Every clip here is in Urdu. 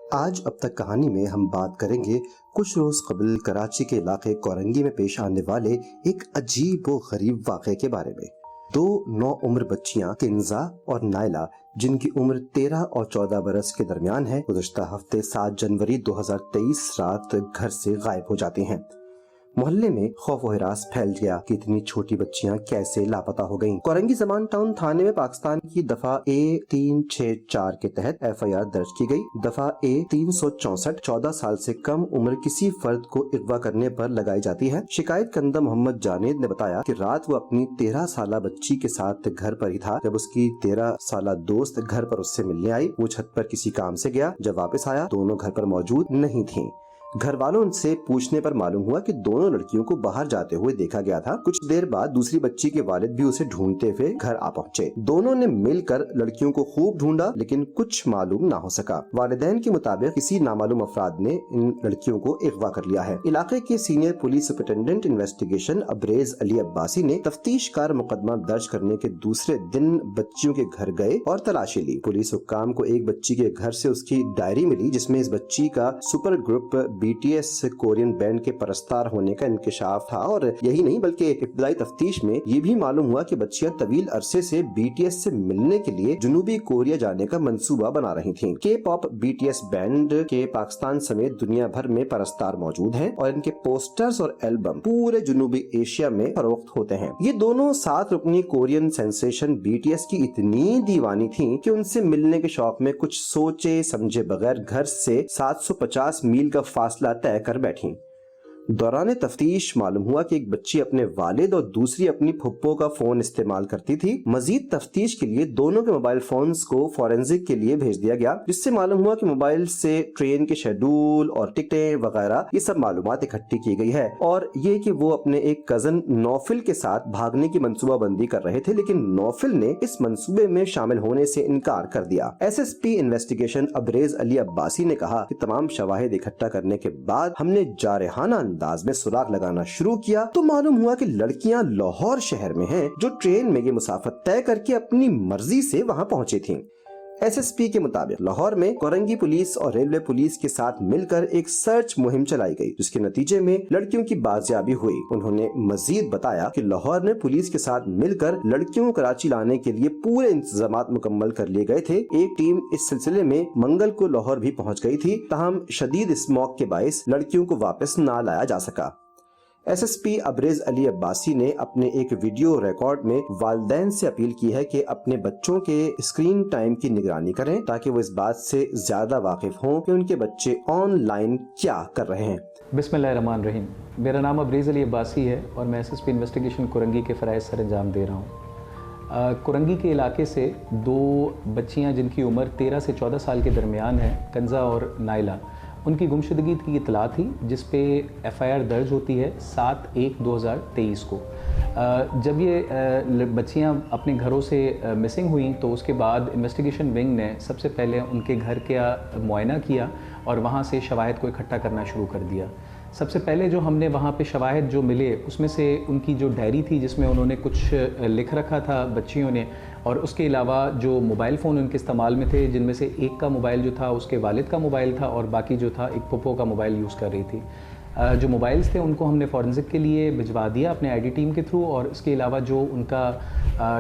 آج اب تک کہانی میں ہم بات کریں گے کچھ روز قبل کراچی کے علاقے کورنگی میں پیش آنے والے ایک عجیب و غریب واقعے کے بارے میں۔ دو نو عمر بچیاں کنزا اور نائلہ جن کی عمر 13 اور 14 برس کے درمیان ہے، گزشتہ ہفتے 7 جنوری 2023 رات گھر سے غائب ہو جاتی ہیں۔ محلے میں خوف و ہراس پھیل گیا کہ اتنی چھوٹی بچیاں کیسے لاپتہ ہو گئیں۔ کورنگی زمان ٹاؤن تھانے میں پاکستان کی دفعہ A364 کے تحت FIR درج کی گئی۔ دفعہ A364 14 سال سے کم عمر کسی فرد کو اغوا کرنے پر لگائی جاتی ہے۔ شکایت کنندہ محمد جانید نے بتایا کہ رات وہ اپنی 13 سالہ بچی کے ساتھ گھر پر ہی تھا جب اس کی 13 سالہ دوست گھر پر اس سے ملنے آئی۔ وہ چھت پر کسی کام سے گیا، جب واپس آیا دونوں گھر پر موجود نہیں تھیں۔ گھر والوں سے پوچھنے پر معلوم ہوا کہ دونوں لڑکیوں کو باہر جاتے ہوئے دیکھا گیا تھا۔ کچھ دیر بعد دوسری بچی کے والد بھی اسے ڈھونڈتے ہوئے گھر آ پہنچے۔ دونوں نے مل کر لڑکیوں کو خوب ڈھونڈا لیکن کچھ معلوم نہ ہو سکا۔ والدین کے مطابق کسی نامعلوم افراد نے ان لڑکیوں کو اغوا کر لیا ہے۔ علاقے کے سینئر پولیس سپرنٹینڈنٹ انویسٹیگیشن ابریز علی عباسی نے تفتیش کار مقدمہ درج کرنے کے دوسرے دن بچیوں کے گھر گئے اور تلاشی لی۔ پولیس حکام کو ایک بچی کے گھر سے اس کی ڈائری ملی جس میں اس بچی کا super group BTS Korean band کے پرستار ہونے کا انکشاف تھا، اور یہی نہیں بلکہ ابتدائی تفتیش میں یہ بھی معلوم ہوا کہ بچیاں طویل عرصے سے BTS سے ملنے کے لیے جنوبی کوریا جانے کا منصوبہ بنا رہی تھیں۔ K-pop BTS بینڈ کے پاکستان سمیت دنیا بھر میں پرستار موجود ہیں اور ان کے پوسٹرز اور البم پورے جنوبی ایشیا میں فروخت ہوتے ہیں۔ یہ دونوں 7 رکنی کورین سینسیشن BTS کی اتنی دیوانی تھیں کہ ان سے ملنے کے شوق میں کچھ سوچے سمجھے بغیر گھر سے 750 میل کا فاصلہ طے کر بیٹھیں۔ دوران تفتیش معلوم ہوا کہ ایک بچی اپنے والد اور دوسری اپنی پھپھو کا فون استعمال کرتی تھی۔ مزید تفتیش کے لیے دونوں کے موبائل فونز کو فورینزک کے لیے بھیج دیا گیا، جس سے معلوم ہوا کہ موبائل سے ٹرین کے شیڈول اور ٹکٹیں وغیرہ یہ سب معلومات اکٹھی کی گئی ہے، اور یہ کہ وہ اپنے ایک کزن نوفل کے ساتھ بھاگنے کی منصوبہ بندی کر رہے تھے، لیکن نوفل نے اس منصوبے میں شامل ہونے سے انکار کر دیا۔ SSP انویسٹیگیشن ابریز علی عباسی نے کہا کہ تمام شواہد اکٹھا کرنے کے بعد ہم نے جارحانہ انداز میں سراغ لگانا شروع کیا تو معلوم ہوا کہ لڑکیاں لاہور شہر میں ہیں، جو ٹرین میں یہ مسافت طے کر کے اپنی مرضی سے وہاں پہنچی تھیں۔ SSP کے مطابق لاہور میں کورنگی پولیس اور ریلوے پولیس کے ساتھ مل کر ایک سرچ مہم چلائی گئی جس کے نتیجے میں لڑکیوں کی بازیابی ہوئی۔ انہوں نے مزید بتایا کہ لاہور میں پولیس کے ساتھ مل کر لڑکیوں کو کراچی لانے کے لیے پورے انتظامات مکمل کر لیے گئے تھے۔ ایک ٹیم اس سلسلے میں منگل کو لاہور بھی پہنچ گئی تھی، تاہم شدید اسموگ کے باعث لڑکیوں کو واپس نہ لایا جا سکا۔ SSP ابریز علی عباسی نے اپنے ایک ویڈیو ریکارڈ میں والدین سے اپیل کی ہے کہ اپنے بچوں کے اسکرین ٹائم کی نگرانی کریں تاکہ وہ اس بات سے زیادہ واقف ہوں کہ ان کے بچے آن لائن کیا کر رہے ہیں۔ بسم اللہ الرحمن الرحیم۔ میرا نام ابریز علی عباسی ہے اور میں SSP انویسٹیگیشن کورنگی کے فرائض سر انجام دے رہا ہوں۔ کورنگی کے علاقے سے 2 بچیاں جن کی عمر 13 سے 14 سال کے درمیان ہے، کنزا اور نائلہ، ان کی گمشدگی کی اطلاع تھی جس پہ FIR درج ہوتی ہے 7/1/2023 کو۔ جب یہ بچیاں اپنے گھروں سے مسنگ ہوئیں تو اس کے بعد انویسٹیگیشن ونگ نے سب سے پہلے ان کے گھر کا معائنہ کیا اور وہاں سے شواہد کو اکٹھا کرنا شروع کر دیا۔ سب سے پہلے جو ہم نے وہاں پہ شواہد جو ملے اس میں سے ان کی جو ڈائری تھی جس میں انہوں نے کچھ لکھ رکھا تھا بچیوں نے، اور اس کے علاوہ جو موبائل فون ان کے استعمال میں تھے جن میں سے ایک کا موبائل جو تھا اس کے والد کا موبائل تھا اور باقی جو تھا ایک پھپھو کا موبائل یوز کر رہی تھی۔ جو موبائلز تھے ان کو ہم نے فورنزک کے لیے بھجوا دیا اپنے ID ٹیم کے تھرو، اور اس کے علاوہ جو ان کا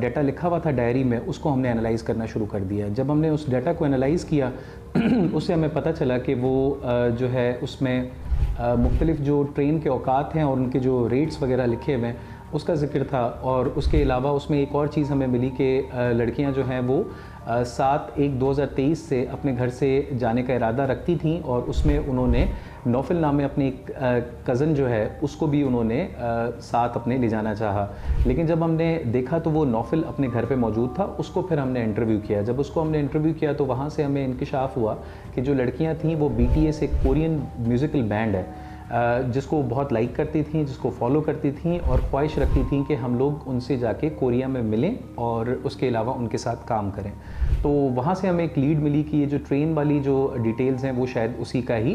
ڈیٹا لکھا ہوا تھا ڈائری میں اس کو ہم نے انالائز کرنا شروع کر دیا۔ جب ہم نے اس ڈیٹا کو انالائز کیا اس سے ہمیں پتہ چلا کہ وہ جو ہے اس میں مختلف جو ٹرین کے اوقات ہیں اور ان کے جو ریٹس وغیرہ لکھے ہوئے ہیں اس کا ذکر تھا، اور اس کے علاوہ اس میں ایک اور چیز ہمیں ملی کہ لڑکیاں جو ہیں وہ 7/1/2023 سے اپنے گھر سے جانے کا ارادہ رکھتی تھیں، اور اس میں انہوں نے نوفل نام اپنے ایک کزن جو ہے اس کو بھی انہوں نے ساتھ اپنے لے جانا چاہا، لیکن جب ہم نے دیکھا تو وہ نوفل اپنے گھر پہ موجود تھا۔ اس کو پھر ہم نے انٹرویو کیا۔ جب اس کو ہم نے انٹرویو کیا تو وہاں سے ہمیں انکشاف ہوا کہ جو لڑکیاں تھیں وہ BTS ایک کورین میوزیکل بینڈ ہے جس کو بہت لائک کرتی تھیں، جس کو فالو کرتی تھیں اور خواہش رکھتی تھیں کہ ہم لوگ ان سے جا کے کوریا میں ملیں اور اس کے علاوہ ان کے ساتھ کام کریں۔ تو وہاں سے ہمیں ایک لیڈ ملی کہ یہ جو ٹرین والی جو ڈیٹیلز ہیں وہ شاید اسی کا ہی